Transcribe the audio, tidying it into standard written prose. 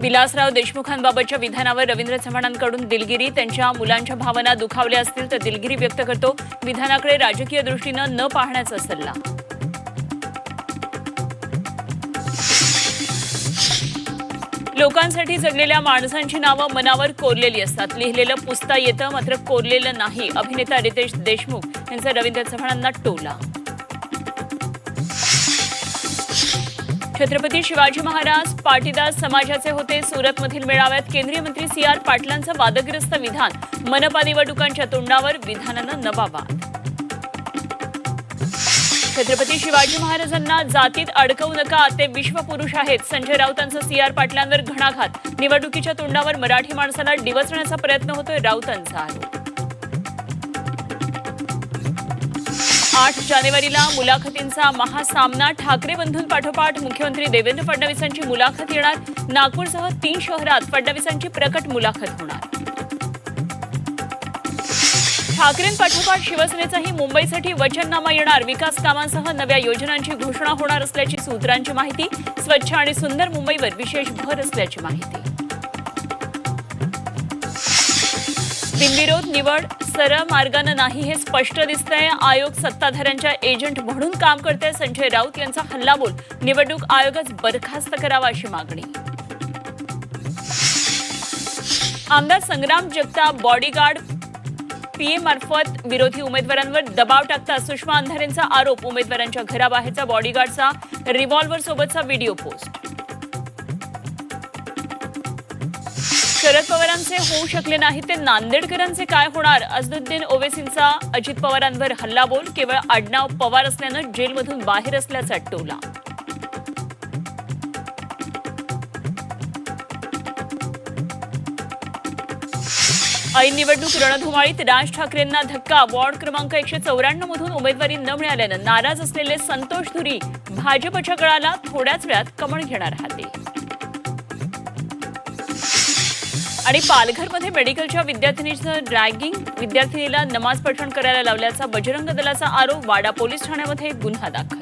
विलासराव देशमुखांबाबतच्या विधानावर रवींद्र चव्हाणांकडून दिलगिरी. त्यांच्या मुलांच्या भावना दुखावल्या असतील तर दिलगिरी व्यक्त करतो. विधानाकडे राजकीय दृष्टीनं न पाहण्याचा सल्ला. लोकांसाठी जगलेल्या माणसांची नावं मनावर कोरलेली असतात. लिहिलेलं पुसता येतं मात्र कोरलेलं नाही. अभिनेता रितेश देशमुख यांचा रवींद्र चव्हाणांना टोला. छत्रपती शिवाजी महाराज पाटीदार समाजाचे होते. सुरतमधील मेळाव्यात केंद्रीय मंत्री CR पाटलांचं वादग्रस्त विधान. मनपा निवडणुकांच्या तोंडावर विधानानं नवा वाद. छत्रपती शिवाजी महाराजांना जातीत अडकवू नका, ते विश्वपुरुष आहेत. संजय राऊतांचा CR पाटलांवर घणाघात. निवडणुकीच्या तोंडावर मराठी माणसाला डिवचण्याचा प्रयत्न होतोय, राऊतांचा आरोप. 8 जानेवारीला मुलाखतींचा महासामना. ठाकरे बंधूंपाठोपाठ मुख्यमंत्री देवेंद्र फडणवीसांची मुलाखत येणार. नागपूरसह 3 शहरात फडणवीसांची प्रकट मुलाखत होणार. ठाकरेंपाठोपाठ शिवसेनेचाही मुंबईसाठी वचननामा येणार. विकास कामांसह नव्या योजनांची घोषणा होणार असल्याची सूत्रांची माहिती. स्वच्छ आणि सुंदर मुंबईवर विशेष भर असल्याची माहिती. बिनविरोध निवड सरळ मार्गानं नाही हे स्पष्ट दिसतंय. आयोग सत्ताधाऱ्यांच्या एजंट म्हणून काम करते. संजय राऊत यांचा हल्लाबोल. निवडणूक आयोगच बरखास्त करावा अशी मागणी. आमदार संग्राम जगताप बॉडीगार्ड PA मार्फत विरोधी उमेदवारांवर दबाव टाकतात. सुषमा अंधारेंचा आरोप. उमेदवारांच्या घराबाहेरचा बॉडीगार्डचा रिव्हॉल्व्हर सोबतचा व्हिडिओ पोस्ट. शरद पवारांचे होऊ शकले नाही ते नांदेडकरांचे काय होणार. अझदुद्दीन ओवेसींचा अजित पवारांवर हल्लाबोल. केवळ आडनाव पवार असल्यानं जेलमधून बाहेर असल्याचा टोला. ऐन निवडणूक रणधुमाळीत राज ठाकरेंना धक्का. वॉर्ड क्रमांक 194 मधून उमेदवारी न मिळाल्यानं नाराज असलेले संतोष धुरी भाजपच्या गळाला थोड्याच वेळात कमळ घेणार हाती. आणि पालघरमध्ये मेडिकलच्या विद्यार्थिनीचं रॅगिंग. विद्यार्थिनीला नमाज पठण करायला लावल्याचा बजरंग दलाचा आरोप. वाडा पोलीस ठाण्यामध्ये गुन्हा दाखल.